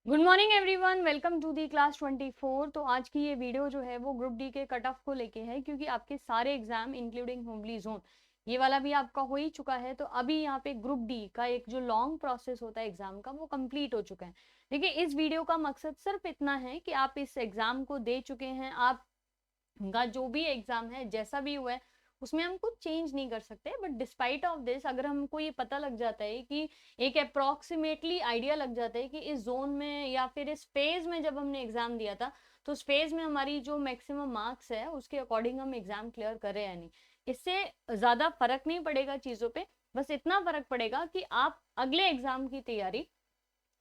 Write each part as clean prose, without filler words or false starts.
Good morning everyone, welcome to the class 24। तो आज की ये वीडियो जो है वो ग्रुप डी के कट ऑफ को लेके है, क्योंकि आपके सारे एग्जाम इंक्लूडिंग हुबली जोन ये वाला भी आपका हो ही चुका है। तो अभी यहाँ पे ग्रुप डी का एक जो लॉन्ग प्रोसेस होता है एग्जाम का वो कंप्लीट हो चुका है। देखिए, इस वीडियो का मकसद सिर्फ इतना है कि आप इस एग्जाम को दे चुके हैं, आपका जो भी एग्जाम है जैसा भी हुआ है उसमें हम कुछ चेंज नहीं कर सकते। बट डिस्पाइट ऑफ दिस, अगर हमको ये पता लग जाता है कि एक अप्रोक्सीमेटली आइडिया लग जाता है कि इस जोन में या फिर इस फेज में जब हमने एग्जाम दिया था तो उस फेज में हमारी जो मैक्सिमम मार्क्स है उसके अकॉर्डिंग हम एग्जाम क्लियर कर रहे हैं या नहीं, इससे ज्यादा फर्क नहीं पड़ेगा चीजों पे। बस इतना फर्क पड़ेगा कि आप अगले एग्जाम की तैयारी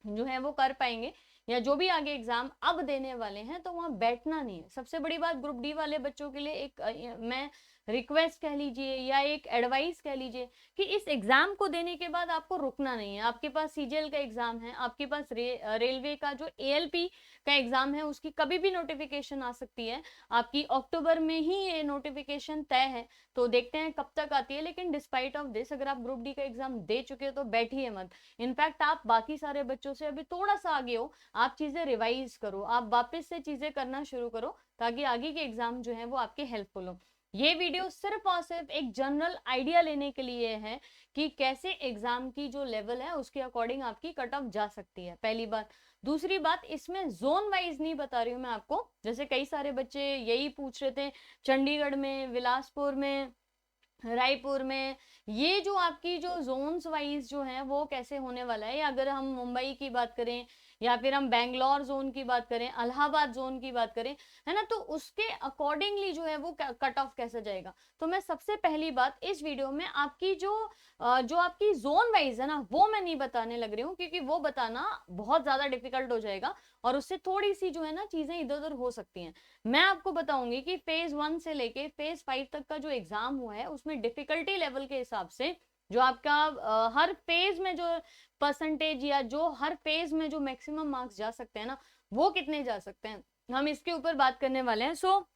जो है वो कर पाएंगे, या जो भी आगे एग्जाम अब देने वाले हैं तो वहां बैठना नहीं है। सबसे बड़ी बात ग्रुप डी वाले बच्चों के लिए एक मैं रिक्वेस्ट कह लीजिए या एक एडवाइस कह लीजिए कि इस एग्जाम को देने के बाद आपको रुकना नहीं है। आपके पास सीजीएल का एग्जाम है, आपके पास रेलवे का जो एएलपी का एग्जाम है उसकी कभी भी नोटिफिकेशन आ सकती है। आपकी अक्टूबर में ही ये नोटिफिकेशन तय है, तो देखते हैं कब तक आती है। लेकिन डिस्पाइट ऑफ दिस, अगर आप ग्रुप डी का एग्जाम दे चुके हो तो बैठिए मत। इनफैक्ट आप बाकी सारे बच्चों से अभी थोड़ा सा आगे हो, आप चीजें रिवाइज करो, आप वापस से चीजें करना शुरू करो, ताकि आगे के एग्जाम जो है वो आपके हेल्पफुल हो। ये वीडियो सिर्फ और सिर्फ एक जनरल आइडिया लेने के लिए है कि कैसे एग्जाम की जो लेवल है उसके अकॉर्डिंग आपकी कट ऑफ जा सकती है, पहली बात। दूसरी बात, इसमें जोन वाइज नहीं बता रही हूँ मैं आपको। जैसे कई सारे बच्चे यही पूछ रहे थे, चंडीगढ़ में, बिलासपुर में, रायपुर में, ये जो आपकी जो जोन्स वाइज जो है वो कैसे होने वाला है। अगर हम मुंबई की बात करें या फिर हम बैंगलोर जोन की बात करें, इलाहाबाद जोन की बात करें, है ना, तो उसके अकॉर्डिंगली जो है वो कट ऑफ कैसे जाएगा। तो मैं सबसे पहली बात इस वीडियो में आपकी जो आपकी जोन वाइज है ना वो मैं नहीं बताने लग रही हूँ, क्योंकि वो बताना बहुत ज्यादा डिफिकल्ट हो जाएगा और उससे थोड़ी सी जो है ना चीजें इधर उधर हो सकती हैं। मैं आपको बताऊंगी कि फेज 1 से लेके फेज 5 तक का जो एग्जाम हुआ है उसमें डिफिकल्टी लेवल के हिसाब से जो आपका हर फेज में जो परसेंटेज या जो हर फेज में जो मैक्सिमम मार्क्स जा सकते हैं ना वो कितने जा सकते हैं, हम इसके ऊपर बात करने वाले हैं। सो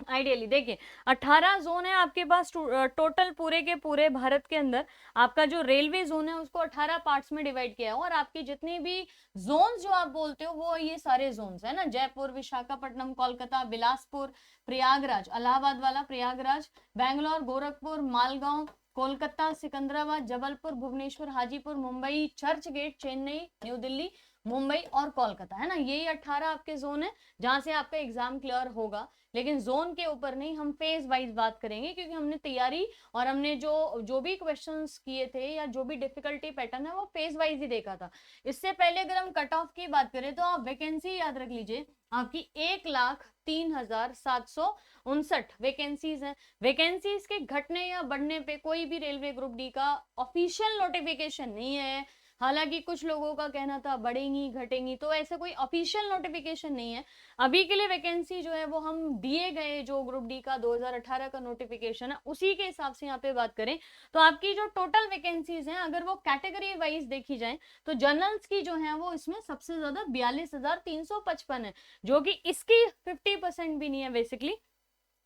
आइडियली देखिए, 18 जोन है आपके पास टोटल पूरे के पूरे भारत के अंदर। आपका जो रेलवे जोन है उसको 18 पार्ट्स में डिवाइड किया है, और आपकी जितनी भी जोन्स जो आप बोलते हो वो ये सारे जोन्स है ना, जयपुर, विशाखापट्टनम, कोलकाता, बिलासपुर, प्रयागराज, इलाहाबाद वाला प्रयागराज, बैंगलोर, गोरखपुर, मालगांव, कोलकाता, सिकंदराबाद, जबलपुर, भुवनेश्वर, हाजीपुर, मुंबई, चर्च गेट, चेन्नई, न्यू दिल्ली, मुंबई और कोलकाता, है ना। यही 18 आपके जोन है जहां से आपका एग्जाम क्लियर होगा। लेकिन जोन के ऊपर नहीं, हम फेज वाइज बात करेंगे, क्योंकि हमने तैयारी और हमने जो जो भी क्वेश्चंस किए थे या जो भी डिफिकल्टी पैटर्न है वो फेज वाइज ही देखा था। इससे पहले अगर हम कट ऑफ की बात करें तो आप वैकेंसी याद रख लीजिए, आपकी 1,03,759 वैकेंसीज हैं। वैकेंसीज के घटने या बढ़ने पे कोई भी रेलवे ग्रुप डी का ऑफिशियल नोटिफिकेशन नहीं है। हालांकि कुछ लोगों का कहना था बढ़ेंगी घटेंगी, तो ऐसा कोई ऑफिशियल नोटिफिकेशन नहीं है। अभी के लिए वैकेंसी जो है वो हम दिए गए जो ग्रुप डी का 2018 का नोटिफिकेशन है उसी के हिसाब से यहाँ पे बात करें तो आपकी जो टोटल वैकेंसीज हैं अगर वो कैटेगरी वाइज देखी जाए तो जनरल्स की जो है वो इसमें सबसे ज्यादा 42,355 है, जो कि इसकी 50% भी नहीं है बेसिकली।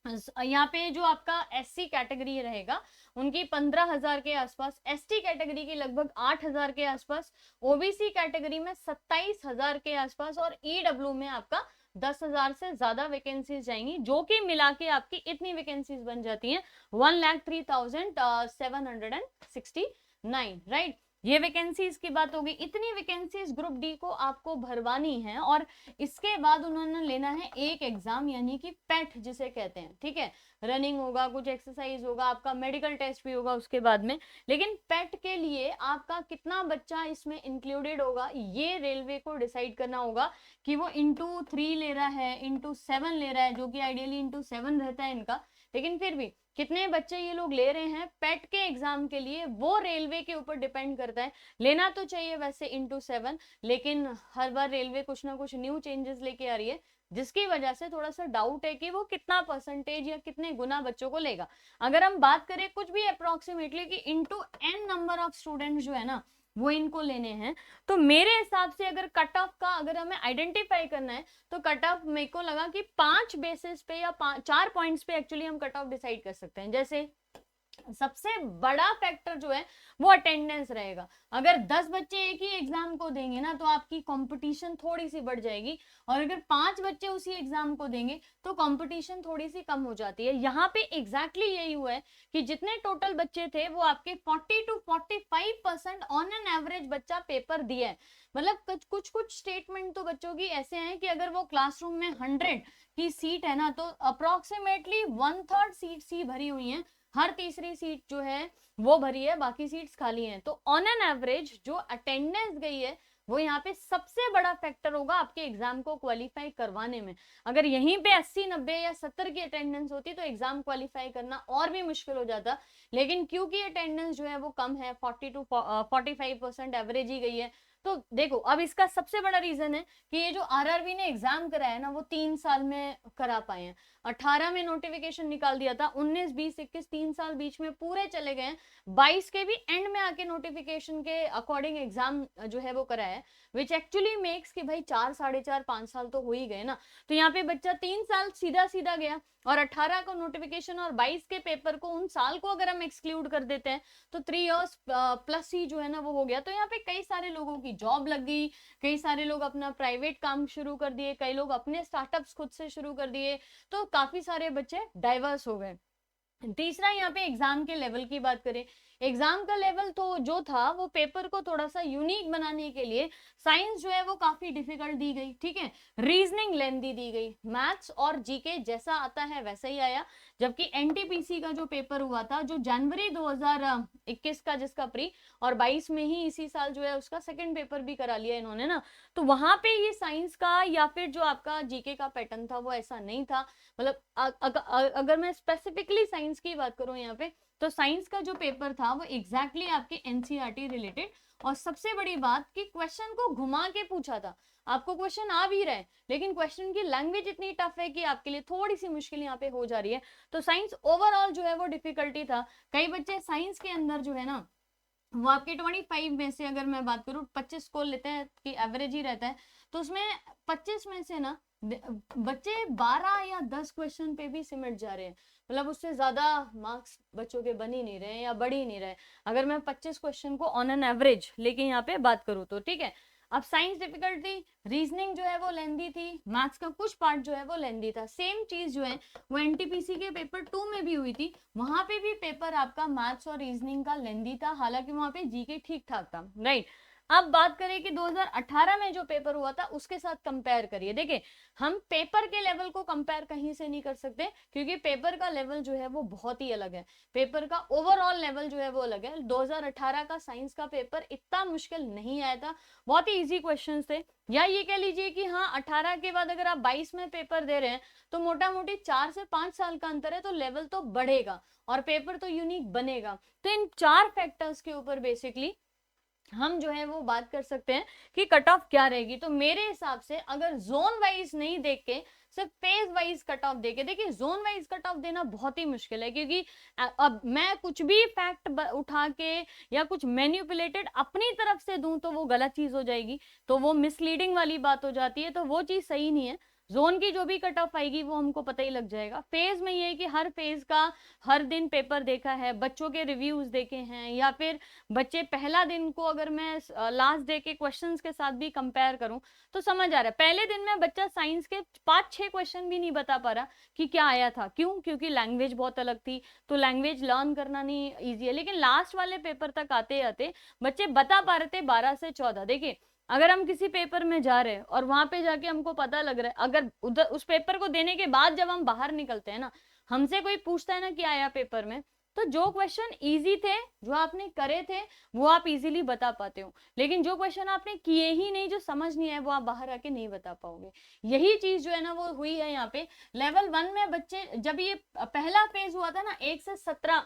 यहाँ पे जो आपका एससी कैटेगरी रहेगा उनकी 15,000 के आसपास, एसटी कैटेगरी की लगभग 8,000 के आसपास, ओबीसी कैटेगरी में 27,000 के आसपास, और ईडब्ल्यू में आपका 10,000 से ज्यादा वैकेंसीज जाएंगी, जो कि मिला के आपकी इतनी वैकेंसीज बन जाती हैं 1,03,769, राइट। ये वैकेंसीज की बात होगी। इतनी वैकेंसीज ग्रुप डी को आपको भरवानी है, और इसके बाद उन्होंने लेना है एक एग्जाम, यानी कि पेट जिसे कहते हैं, ठीक है। रनिंग होगा, कुछ एक्सरसाइज होगा, आपका मेडिकल टेस्ट भी होगा उसके बाद में। लेकिन पेट के लिए आपका कितना बच्चा इसमें इंक्लूडेड होगा ये रेलवे को डिसाइड करना होगा कि वो *3 ले रहा है, *7 ले रहा है, जो कि आइडियली *7 रहता है इनका। लेकिन फिर भी कितने बच्चे ये लोग ले रहे हैं पेट के एग्जाम के लिए वो रेलवे के ऊपर डिपेंड करता है। लेना तो चाहिए वैसे *7, लेकिन हर बार रेलवे कुछ ना कुछ न्यू चेंजेस लेके आ रही है, जिसकी वजह से थोड़ा सा डाउट है कि वो कितना परसेंटेज या कितने गुना बच्चों को लेगा। अगर हम बात करें कुछ भी अप्रोक्सीमेटली कि *n नंबर ऑफ स्टूडेंट्स जो है ना वो इनको लेने हैं, तो मेरे हिसाब से अगर कट ऑफ का अगर हमें आइडेंटिफाई करना है तो कट ऑफ मेरे को लगा कि 5 बेसिस पे या 4 पॉइंट्स पे एक्चुअली हम कट ऑफ डिसाइड कर सकते हैं। जैसे सबसे बड़ा फैक्टर जो है वो अटेंडेंस रहेगा। अगर 10 बच्चे एक ही एग्जाम को देंगे ना तो आपकी कंपटीशन थोड़ी सी बढ़ जाएगी, और अगर 5 बच्चे उसी एग्जाम को देंगे तो कंपटीशन थोड़ी सी कम हो जाती है। यहाँ पे एग्जैक्टली यही हुआ है कि जितने टोटल बच्चे थे वो आपके 40 to 45% ऑन एन एवरेज बच्चा पेपर दिया है। मतलब कुछ कुछ स्टेटमेंट तो बच्चों की ऐसे हैं कि अगर वो क्लासरूम में 100 की सीट है ना तो अप्रोक्सीमेटली 1/3 सीट ही भरी हुई है, हर तीसरी सीट जो है वो भरी है, बाकी सीट्स खाली हैं। तो ऑन एन एवरेज जो अटेंडेंस गई है वो यहाँ पे सबसे बड़ा फैक्टर होगा आपके एग्जाम को क्वालिफाई करवाने में। अगर यहीं पे 80, 90 या 70 की अटेंडेंस होती तो एग्जाम क्वालिफाई करना और भी मुश्किल हो जाता, लेकिन क्योंकि अटेंडेंस जो है वो कम है, 40 to 45% एवरेज ही गई है। तो देखो अब इसका सबसे बड़ा रीजन है कि ये जो आरआरबी ने एग्जाम कराया ना वो 3 साल में करा पाए हैं। 18 में नोटिफिकेशन निकाल दिया था, 19, 20, 21 3 साल बीच में पूरे चले गए, 22 के भी एंड में आके नोटिफिकेशन के अकॉर्डिंग एग्जाम जो है वो कराया है, विच एक्चुअली मेक्स कि भाई 4, 4.5, 5 साल तो हो ही गए ना। तो यहाँ पे बच्चा 3 साल सीधा सीधा गया, और 18 को नोटिफिकेशन और 22 के पेपर को, उन साल को अगर हम एक्सक्लूड कर देते हैं तो 3 इयर्स प्लस ही जो है ना वो हो गया। तो यहाँ पे कई सारे लोगों की जॉब लग गई, कई सारे लोग अपना प्राइवेट काम शुरू कर दिए, कई लोग अपने स्टार्टअप्स खुद से शुरू कर दिए, तो काफी सारे बच्चे डाइवर्स हो गए। तीसरा यहाँ पे एग्जाम के लेवल की बात करें, एग्जाम का लेवल तो जो था वो पेपर को थोड़ा सा यूनिक बनाने के लिए साइंस जो है वो काफी डिफिकल्ट दी गई, ठीक है, रीजनिंग लेंथी दी गई, मैथ्स और जीके जैसा आता है वैसा ही आया। जबकि एनटीपीसी का जो पेपर हुआ था जो जनवरी 2021 का, जिसका प्री, और 22 में ही इसी साल जो है उसका सेकंड पेपर भी करा लिया इन्होंने ना, तो वहां पे ये साइंस का या फिर जो आपका जीके का पैटर्न था वो ऐसा नहीं था। मतलब अगर मैं स्पेसिफिकली साइंस की बात करूं यहाँ पे, तो साइंस का जो पेपर था वो एग्जैक्टली आपके एनसीईआरटी रिलेटेड, और सबसे बड़ी बात कि क्वेश्चन को घुमा के पूछा था। आपको क्वेश्चन आ भी रहा है लेकिन क्वेश्चन की लैंग्वेज इतनी टफ है कि आपके लिए थोड़ी सी मुश्किल यहाँ पे हो जा रही है। तो साइंस ओवरऑल जो है वो डिफिकल्टी था। कई बच्चे साइंस के अंदर जो है ना वो आपके 25 में से, अगर मैं बात करूं 25 स्कोर लेते हैं कि एवरेज ही रहता है, तो उसमें 25 में से ना बच्चे 12 या 10 क्वेश्चन पे भी सिमट जा रहे हैं। मतलब उससे ज्यादा मार्क्स बच्चों के बन ही नहीं रहे या बढ़ ही नहीं रहे, अगर मैं 25 क्वेश्चन को ऑन एन एवरेज लेके यहाँ पे बात करूँ तो, ठीक है। अब साइंस डिफिकल्ट थी, रीजनिंग जो है वो लेंदी थी, मैथ्स का कुछ पार्ट जो है वो लेंदी था। सेम चीज जो है वो एनटीपीसी के पेपर 2 में भी हुई थी, वहां पे भी पेपर आपका मैथ्स और रीजनिंग का लेंदी था, हालांकि वहां पे जीके ठीक ठाक था, राइट। अब बात करें कि 2018 में जो पेपर हुआ था उसके साथ कंपेयर करिए। देखिए हम पेपर के लेवल को कंपेयर कहीं से नहीं कर सकते क्योंकि पेपर का लेवल जो है वो बहुत ही अलग है, पेपर का ओवरऑल लेवल जो है वो अलग है। 2018 का साइंस का पेपर इतना मुश्किल नहीं आया था, बहुत ही इजी क्वेश्चंस थे। या ये कह लीजिए कि हाँ 18 के बाद अगर आप 22 में पेपर दे रहे हैं तो मोटा मोटी 4 से 5 साल का अंतर है, तो लेवल तो बढ़ेगा और पेपर तो यूनिक बनेगा। तो इन 4 फैक्टर्स के ऊपर बेसिकली हम जो है वो बात कर सकते हैं कि कट ऑफ क्या रहेगी। तो मेरे हिसाब से अगर जोन वाइज नहीं देख के सिर्फ फेज वाइज कट ऑफ देके, देखिए जोन वाइज कट ऑफ देना बहुत ही मुश्किल है क्योंकि अब मैं कुछ भी फैक्ट उठा के या कुछ मैन्युपुलेटेड अपनी तरफ से दूं तो वो गलत चीज हो जाएगी, तो वो मिसलीडिंग वाली बात हो जाती है, तो वो चीज सही नहीं है। जोन की जो भी कट ऑफ आएगी वो हमको पता ही लग जाएगा। फेज में ये है कि हर फेज का हर दिन पेपर देखा है, बच्चों के रिव्यूज देखे हैं, या फिर बच्चे पहला दिन को अगर मैं लास्ट डे के क्वेश्चंस के साथ भी कंपेयर करूं तो समझ आ रहा है पहले दिन में बच्चा साइंस के 5-6 क्वेश्चन भी नहीं बता पा रहा कि क्या आया था। क्यों? क्योंकि लैंग्वेज बहुत अलग थी, तो लैंग्वेज लर्न करना नहीं ईजी है। लेकिन लास्ट वाले पेपर तक आते आते बच्चे बता पा रहे थे 12 से 14। देखिए अगर हम किसी पेपर में जा रहे हैं और वहां पे जाके हमको पता लग रहा है, अगर उधर उस पेपर को देने के बाद जब हम बाहर निकलते हैं ना, हमसे कोई पूछता है ना क्या आया पेपर में, तो जो क्वेश्चन इजी थे जो आपने करे थे वो आप इजीली बता पाते हो, लेकिन जो क्वेश्चन आपने किए ही नहीं, जो समझ नहीं आए, वो आप बाहर आके नहीं बता पाओगे। यही चीज जो है ना वो हुई है यहाँ पे लेवल 1 में। बच्चे जब ये पहला फेज हुआ था ना 1 से 17,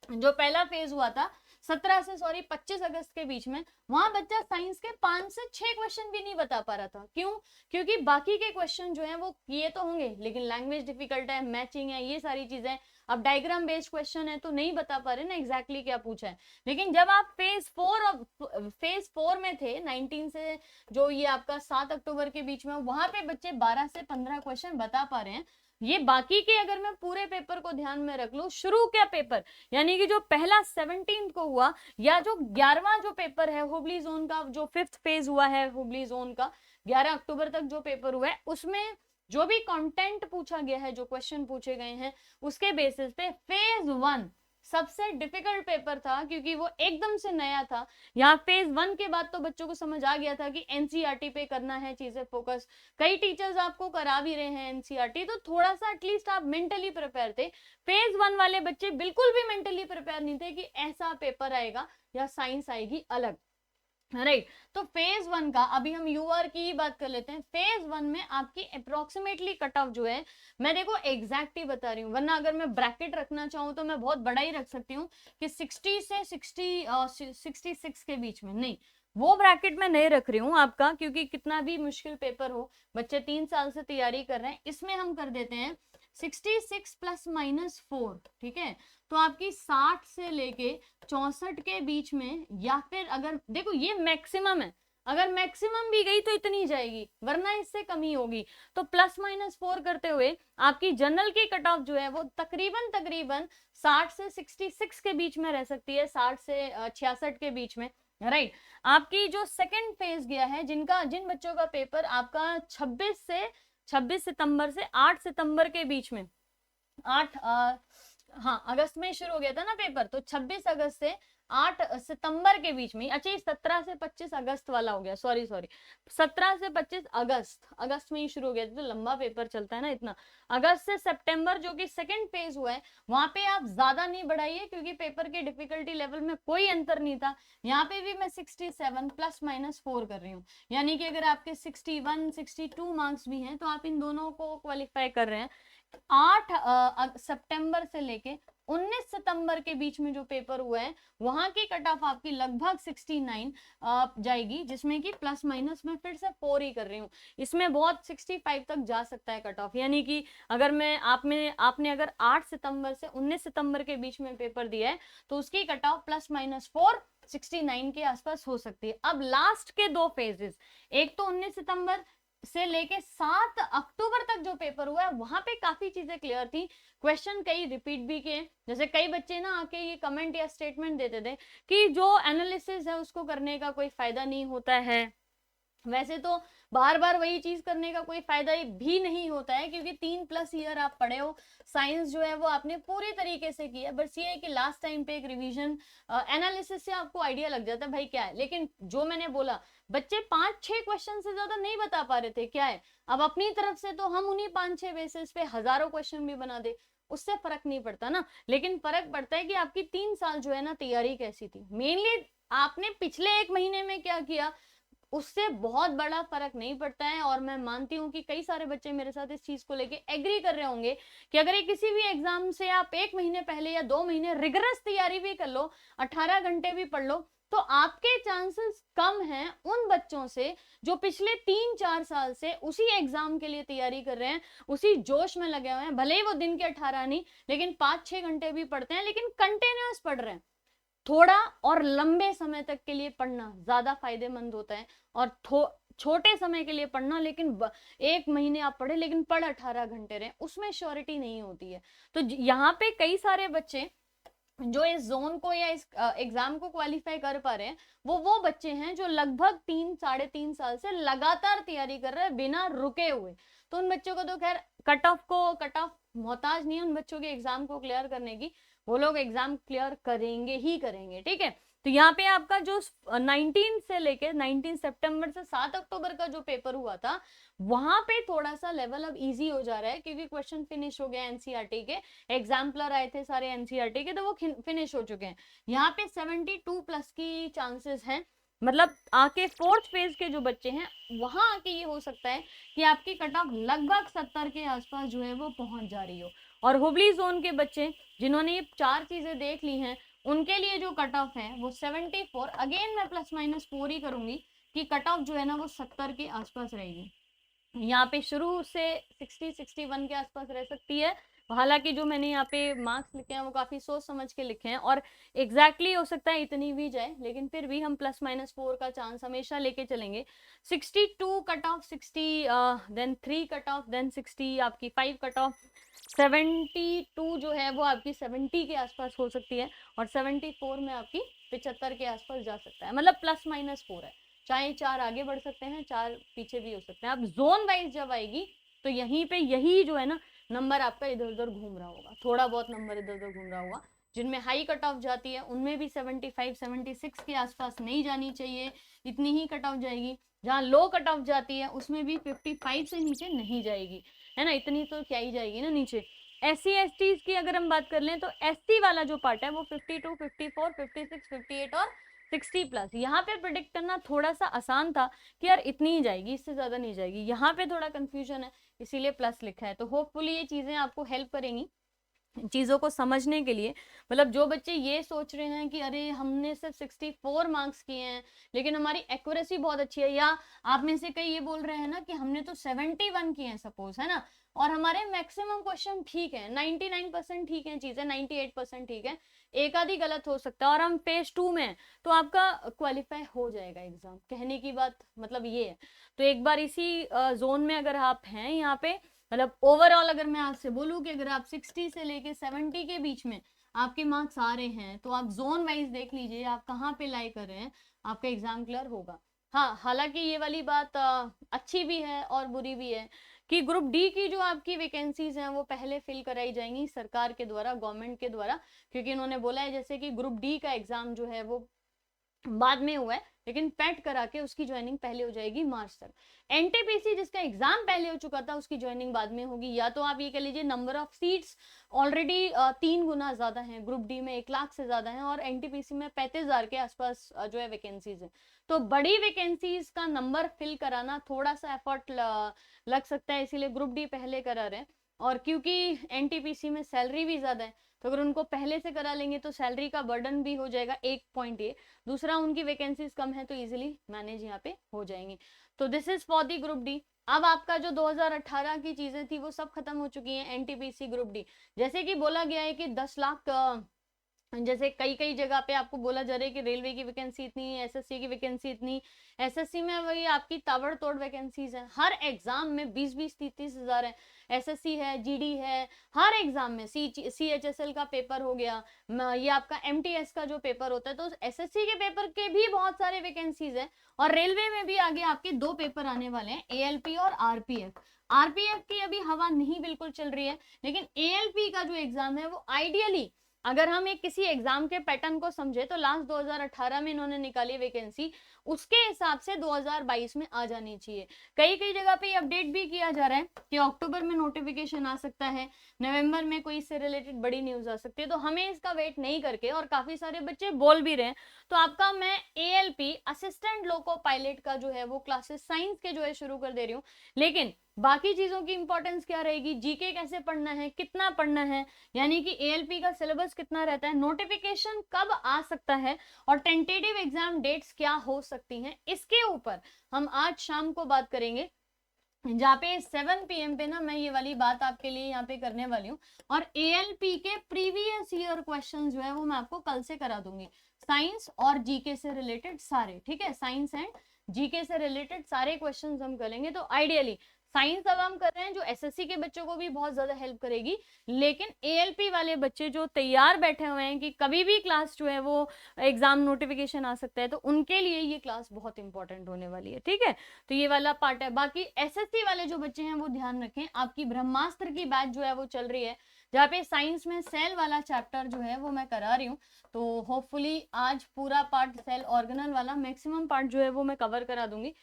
जो पहला फेज हुआ था 17 से 25 अगस्त के बीच में, वहां बच्चा साइंस के 5 से 6 क्वेश्चन भी नहीं बता पा रहा था। क्यों? क्योंकि बाकी के क्वेश्चन जो हैं वो किए तो होंगे लेकिन लैंग्वेज डिफिकल्ट है, मैचिंग है, ये सारी चीजें। अब डायग्राम बेस्ड क्वेश्चन है तो नहीं बता पा रहे ना एग्जैक्टली क्या पूछा है। लेकिन जब आप फेज 4 में थे 19 से जो ये आपका 7 अक्टूबर के बीच में, वहां पे बच्चे 12 से 15 क्वेश्चन बता पा रहे हैं, ये बाकी के अगर मैं पूरे पेपर को ध्यान में रख लूं, शुरू का पेपर यानी कि जो पहला 17 को हुआ, या जो 11वां जो पेपर है हुबली जोन का, जो 5th फेज हुआ है हुबली जोन का 11 अक्टूबर तक जो पेपर हुआ है, उसमें जो भी कंटेंट पूछा गया है, जो क्वेश्चन पूछे गए हैं, उसके बेसिस पे फेज 1 सबसे डिफिकल्ट पेपर था, क्योंकि वो एकदम से नया था। यहाँ फेज 1 के बाद तो बच्चों को समझ आ गया था कि एनसीईआरटी पे करना है चीजें फोकस, कई टीचर्स आपको करा भी रहे हैं एनसीईआरटी, तो थोड़ा सा एटलीस्ट आप मेंटली प्रिपेयर थे। फेज 1 वाले बच्चे बिल्कुल भी मेंटली प्रिपेयर नहीं थे कि ऐसा पेपर आएगा या साइंस आएगी अलग, राइट। तो फेज 1 का अभी हम यूआर की ही बात कर लेते हैं। फेज 1 में आपकी अप्रोक्सीमेटली कट ऑफ जो है, मैं देखो एग्जैक्ट ही बता रही हूँ, वरना अगर मैं ब्रैकेट रखना चाहूँ तो मैं बहुत बड़ा ही रख सकती हूँ कि 60 से 66 के बीच में, नहीं, वो ब्रैकेट में नहीं रख रही हूँ आपका, क्योंकि कितना भी मुश्किल पेपर हो, बच्चे 3 साल से तैयारी कर रहे हैं, इसमें हम कर देते हैं 66 प्लस माइनस 4, ठीक है। तो आपकी 60 से लेके 64 के बीच में, या फिर अगर देखो ये मैक्सिमम है, अगर मैक्सिमम भी गई तो इतनी जाएगी, वरना इससे कमी होगी। तो प्लस माइनस 4 करते हुए आपकी जनरल की कट ऑफ जो है वो तकरीबन 60 से 66 के बीच में रह सकती है, 60 से 66 के बीच में, राइट। आपकी जो सेकेंड फेज गया है, जिन बच्चों का पेपर आपका 26 सितंबर से 8 सितंबर के बीच में, 8 हाँ अगस्त में शुरू हो गया था ना पेपर, तो 26 अगस्त से 8 सितंबर के बीच में, अच्छा ये 17 से 25 अगस्त वाला हो गया, सॉरी 17 से 25 अगस्त में ही शुरू हो गया था, तो लंबा पेपर चलता है ना इतना। अगस्त से सितंबर जो कि सेकंड फेज हुआ है, वहां पे आप ज्यादा नहीं बढ़ाइए, क्योंकि पेपर के डिफिकल्टी लेवल में कोई अंतर नहीं था। यहाँ पे भी मैं 67 प्लस माइनस 4 कर रही हूँ, यानी कि अगर आपके 61 62 मार्क्स भी हैं तो आप इन दोनों को क्वालिफाई कर रहे हैं। 8 सितंबर से लेके 19 सितंबर के बीच में जो पेपर हुआ है, वहां की कट ऑफ आपकी लगभग 69 जाएगी, जिसमें कि प्लस माइनस में फिर से 4 ही कर रही हूँ, इसमें बहुत 65 तक जा सकता है कट ऑफ। यानी कि अगर मैं आपने अगर 8 सितंबर से 19 सितंबर के बीच में पेपर दिया है, तो उसकी कट ऑफ प्लस माइनस 4 69 के आसपास हो सकती है। अब लास्ट के दो फेजेस, एक तो 19 सितंबर से लेके 7 अक्टूबर तक जो पेपर हुआ है, वहां पे काफी चीजें क्लियर थी, क्वेश्चन कई रिपीट भी किए, जैसे कई बच्चे ना आके ये कमेंट या स्टेटमेंट देते थे कि जो एनालिसिस है उसको करने का कोई फायदा नहीं होता है। वैसे तो बार बार वही चीज करने का कोई फायदा भी नहीं होता है, क्योंकि 3+ ईयर आप पढ़े हो, साइंस जो है वो आपने पूरी तरीके से की है, बस ये है कि लास्ट टाइम पे एक रिवीजन एनालिसिस से आपको आइडिया लग जाता है भाई क्या है। लेकिन जो मैंने बोला, बच्चे 5-6 क्वेश्चन से ज्यादा नहीं बता पा रहे थे क्या है, अब अपनी तरफ से तो हम उन्हीं 5-6 बेसिस पे हजारों क्वेश्चन भी बना दे, उससे फर्क नहीं पड़ता ना। लेकिन फर्क पड़ता है कि आपकी 3 साल जो है ना तैयारी कैसी थी, मेनली आपने पिछले 1 महीने में क्या किया, उससे बहुत बड़ा फर्क नहीं पड़ता है। और मैं मानती हूँ कि कई सारे बच्चे मेरे साथ इस चीज को लेके एग्री कर रहे होंगे कि अगर ये किसी भी एग्जाम से आप 1 महीने पहले या 2 महीने रिगरस तैयारी भी कर लो, 18 घंटे भी पढ़ लो, तो आपके चांसेस कम हैं उन बच्चों से जो पिछले 3-4 साल से उसी एग्जाम के लिए तैयारी कर रहे हैं, उसी जोश में लगे हुए हैं, भले ही वो दिन के 18 नहीं लेकिन 5-6 घंटे भी पढ़ते हैं, लेकिन कंटिन्यूअस पढ़ रहे हैं। थोड़ा और लंबे समय तक के लिए पढ़ना ज्यादा फायदेमंद होता है, और छोटे समय के लिए पढ़ना, लेकिन 1 महीने आप पढ़े लेकिन पढ़ 18 घंटे रहे, उसमें श्योरिटी नहीं होती है। तो यहाँ पे कई सारे बच्चे जो इस जोन को या इस एग्जाम को क्वालिफाई कर पा रहे हैं, वो बच्चे हैं जो लगभग 3-3.5 साल से लगातार तैयारी कर रहे हैं बिना रुके हुए। तो उन बच्चों को तो खैर कट ऑफ मोहताज नहीं है उन बच्चों के एग्जाम को क्लियर करने की, वो लोग एग्जाम क्लियर करेंगे ही करेंगे, ठीक है। तो यहाँ पे आपका जो 19 से लेके 19 सितंबर से 7 अक्टूबर का जो पेपर हुआ था, वहां पे थोड़ा सा लेवल अब इजी हो जा रहा है, क्योंकि क्वेश्चन फिनिश हो गया एनसीईआरटी के, एग्जाम्पलर आए थे सारे एनसीईआरटी के, तो वो फिनिश हो चुके हैं। यहाँ पे 72+ की चांसेस हैं, मतलब आके 4th फेज के जो बच्चे हैं वहां आके ये हो सकता है कि आपकी कट ऑफ लगभग 70 के आसपास जो है वो पहुंच जा रही हो। और हुबली जोन के बच्चे जिन्होंने ये 4 चीजें देख ली हैं, उनके लिए जो कट ऑफ है वो 74, अगेन मैं प्लस माइनस 4 ही करूंगी कि कट ऑफ जो है ना वो 70 के आसपास रहेगी। यहाँ पे शुरू से 60-61 के आसपास रह सकती है, हालांकि जो मैंने यहाँ पे मार्क्स लिखे हैं वो काफी सोच समझ के लिखे हैं और एग्जैक्टली हो सकता है इतनी भी जाए, लेकिन फिर भी हम +-4 का चांस हमेशा लेके चलेंगे। 62 cut off, 60 then 3 cut off, then 60 आपकी 5 कट ऑफ, 72 जो है वो आपकी 70 के आसपास हो सकती है और 74 में आपकी 75 के आसपास जा सकता है, मतलब +-4 है। चाहे 4 आगे बढ़ सकते हैं, 4 पीछे भी हो सकते हैं। अब जोन वाइज जब आएगी तो यहीं पे यही जो है ना नंबर आपका इधर उधर घूम रहा होगा, थोड़ा बहुत नंबर इधर उधर घूम रहा होगा। जिनमें हाई कट ऑफ जाती है उनमें भी 75 76 के आसपास नहीं जानी चाहिए, इतनी ही कट ऑफ जाएगी। जहाँ लो कट ऑफ जाती है उसमें भी 55 से नीचे नहीं जाएगी, है ना, इतनी तो क्या ही जाएगी ना नीचे। SC ST की अगर हम बात कर लें तो SC वाला जो पार्ट है वो 52 54 56 58 और 60+। यहाँ पे प्रिडिक्ट करना थोड़ा सा आसान था कि यार इतनी ही जाएगी, इससे ज्यादा नहीं जाएगी। यहाँ पे थोड़ा कंफ्यूजन है, इसीलिए प्लस लिखा है। तो होपफुली ये चीजें आपको हेल्प करेंगी चीजों को समझने के लिए। मतलब जो बच्चे ये सोच रहे हैं कि अरे हमने सिर्फ 64 मार्क्स किए हैं लेकिन हमारी एक्यूरेसी बहुत अच्छी है, या आप में से कई ये बोल रहे हैं ना कि हमने तो 71 किए हैं सपोज, है ना, और हमारे मैक्सिमम क्वेश्चन ठीक है, 99% ठीक है चीजें, 98% ठीक है, एक आधी गलत हो सकता है और हम फेज 2 में हैं, तो आपका क्वालिफाई हो जाएगा एग्जाम। कहने की बात मतलब ये है। तो एक बार इसी जोन में अगर आप हैं यहाँ पे, मतलब ओवरऑल अगर मैं आपसे बोलूं कि अगर आप 60 से लेके 70 के बीच में आपके मार्क्स आ रहे हैं तो आप जोन वाइज देख लीजिए आप कहाँ पे लाई कर रहे हैं, आपका एग्जाम क्लियर होगा। हाँ, हालांकि ये वाली बात अच्छी भी है और बुरी भी है कि ग्रुप डी की जो आपकी वैकेंसीज हैं वो पहले फिल कराई जाएंगी सरकार के द्वारा, गवर्नमेंट के द्वारा, क्योंकि इन्होंने बोला है जैसे कि ग्रुप डी का एग्जाम जो है वो बाद में हुआ है लेकिन पैट करा के उसकी ज्वाइनिंग पहले हो जाएगी मार्च तक। एनटीपीसी जिसका एग्जाम पहले हो चुका था उसकी ज्वाइनिंग बाद में होगी। या तो आप ये कह लीजिए नंबर ऑफ सीट्स ऑलरेडी 3 गुना ज्यादा है, ग्रुप डी में 1 लाख से ज्यादा है और एनटीपीसी में 35,000 के आसपास जो है वैकेंसीज है। तो बड़ी वैकेंसीज का नंबर फिल कराना थोड़ा सा एफर्ट लग सकता है, इसीलिए ग्रुप डी पहले करा रहे हैं। और क्योंकि एनटीपीसी में सैलरी भी ज्यादा है तो अगर उनको पहले से करा लेंगे तो सैलरी का बर्डन भी हो जाएगा, एक पॉइंट ये। दूसरा उनकी वैकेंसीज कम है तो इजीली मैनेज यहाँ पे हो जाएंगी। तो this is for the group D. अब आपका जो 2018 की चीजें थी वो सब खत्म हो चुकी हैं एनटीपीसी ग्रुप डी। जैसे कि बोला गया है कि 10 लाख जैसे कई कई जगह पे आपको बोला जा रहा है कि रेलवे की वैकेंसी इतनी, एसएससी की वैकेंसी इतनी। एसएससी में वही आपकी ताबड़तोड़ वैकेंसीज है, हर एग्जाम में 20-20 30-30 हजार है। एसएससी है, जीडी है, हर एग्जाम में सीएचएसएल का पेपर हो गया, ये आपका एमटीएस का जो पेपर होता है, तो एसएससी के पेपर के भी बहुत सारे वैकेंसीज है। और रेलवे में भी आगे आपके 2 पेपर आने वाले हैं, एएलपी और आरपीएफ। आरपीएफ की अभी हवा नहीं बिल्कुल चल रही है, लेकिन एएलपी का जो एग्जाम है वो आइडियली अगर हम एक किसी एग्जाम के पैटर्न को समझे तो लास्ट 2018 में इन्होंने निकाली वैकेंसी, उसके हिसाब से 2022 में आ जानी चाहिए। कई कई जगह पे अपडेट भी किया जा रहा है कि अक्टूबर में नोटिफिकेशन आ सकता है, नवंबर में कोई इससे रिलेटेड बड़ी न्यूज आ सकती है। तो हमें इसका वेट नहीं करके, और काफी सारे बच्चे बोल भी रहे हैं, तो आपका मैं एएलपी असिस्टेंट लोको पायलट का जो है वो क्लासेस साइंस के जो है शुरू कर दे रही हूँ। लेकिन बाकी चीजों की इंपॉर्टेंस क्या रहेगी, जीके कैसे पढ़ना है, कितना पढ़ना है, यानी कि एएलपी का सिलेबस कितना रहता है, नोटिफिकेशन कब आ सकता है और टेंटेटिव एग्जाम डेट्स क्या हो सकती हैं, इसके ऊपर हम आज शाम को बात करेंगे, जहाँ पे 7 PM पे ना मैं ये वाली बात आपके लिए यहाँ पे करने वाली हूँ। और एएलपी के प्रीवियस ईयर क्वेश्चन जो है वो मैं आपको कल से करा दूंगी, साइंस और जीके से रिलेटेड सारे, ठीक है, साइंस एंड जीके से रिलेटेड सारे क्वेश्चंस हम करेंगे। तो आइडियली साइंस अब हम कर रहे हैं जो एसएससी के बच्चों को भी बहुत ज्यादा हेल्प करेगी, लेकिन एएलपी वाले बच्चे जो तैयार बैठे हुए हैं कि कभी भी क्लास जो है वो एग्जाम नोटिफिकेशन आ सकता है, तो उनके लिए ये क्लास बहुत इंपॉर्टेंट होने वाली है, ठीक है। तो ये वाला पार्ट है। बाकी एसएससी वाले जो बच्चे हैं वो ध्यान रखें, आपकी ब्रह्मास्त्र की बैच जो है वो चल रही है, जहाँ पे साइंस में सेल वाला चैप्टर जो है वो मैं करा रही हूँ। तो होपफुली आज पूरा पार्ट सेल ऑर्गेनल वाला मैक्सिमम पार्ट जो है वो मैं कवर करा दूंगी।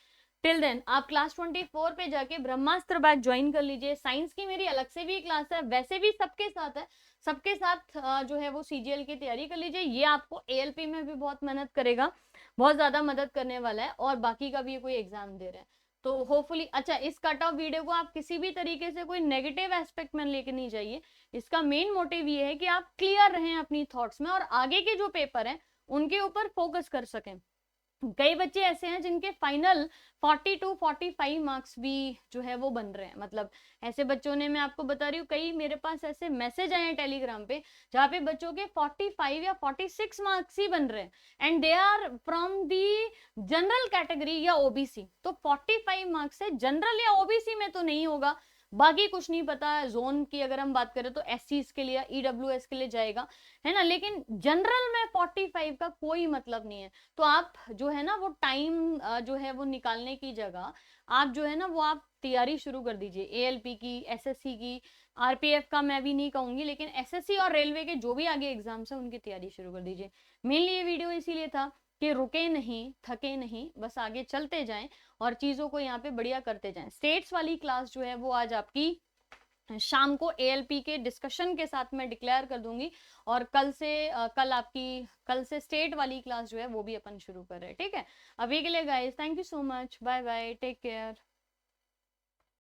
टिल देन आप क्लास 24 पे जाके ब्रह्मास्त्र बैच ज्वाइन कर लीजिए। साइंस की मेरी अलग से भी क्लास है, वैसे भी सबके साथ है, सबके साथ जो है वो सीजीएल की तैयारी कर लीजिए। ये आपको एएलपी में भी बहुत मेहनत करेगा, बहुत ज्यादा मदद करने वाला है, और बाकी का भी कोई एग्जाम दे रहे हैं तो होपफुली। अच्छा, इस कट ऑफ वीडियो को आप किसी भी तरीके से कोई नेगेटिव एस्पेक्ट में लेके नहीं जाइए। इसका मेन मोटिव ये है कि आप क्लियर रहें अपनी थॉट्स में और आगे के जो पेपर हैं उनके ऊपर फोकस कर सकें। कई बच्चे ऐसे हैं जिनके फाइनल 40 to 45 मार्क्स भी जो है वो बन रहे हैं। मतलब ऐसे बच्चों ने, मैं आपको बता रही हूँ, कई मेरे पास ऐसे मैसेज आए हैं टेलीग्राम पे जहाँ पे बच्चों के 45 या 46 मार्क्स ही बन रहे हैं, and they are from the general category या ओबीसी। तो 45 मार्क्स है, जनरल या ओबीसी में तो नहीं होगा, बाकी कुछ नहीं पता। जोन की अगर हम बात करें तो एससीज के लिए, ईडब्ल्यूएस के लिए जाएगा, है ना, लेकिन जनरल में 45 का कोई मतलब नहीं है। तो आप जो है ना वो टाइम जो है वो निकालने की जगह आप जो है ना वो आप तैयारी शुरू कर दीजिए, एएलपी की, एसएससी की, आरपीएफ का मैं भी नहीं कहूंगी, लेकिन एसएससी और रेलवे के जो भी आगे एग्जाम्स है उनकी तैयारी शुरू कर दीजिए। मेनली ये वीडियो इसीलिए था कि रुके नहीं, थके नहीं, बस आगे चलते जाएं और चीजों को यहाँ पे बढ़िया करते जाएं। स्टेट्स वाली क्लास जो है वो आज आपकी शाम को एएलपी के डिस्कशन के साथ मैं डिक्लेयर कर दूंगी, और कल से स्टेट वाली क्लास जो है वो भी अपन शुरू कर रहे हैं, ठीक है। अभी के लिए guys thank you so much, bye bye, take care.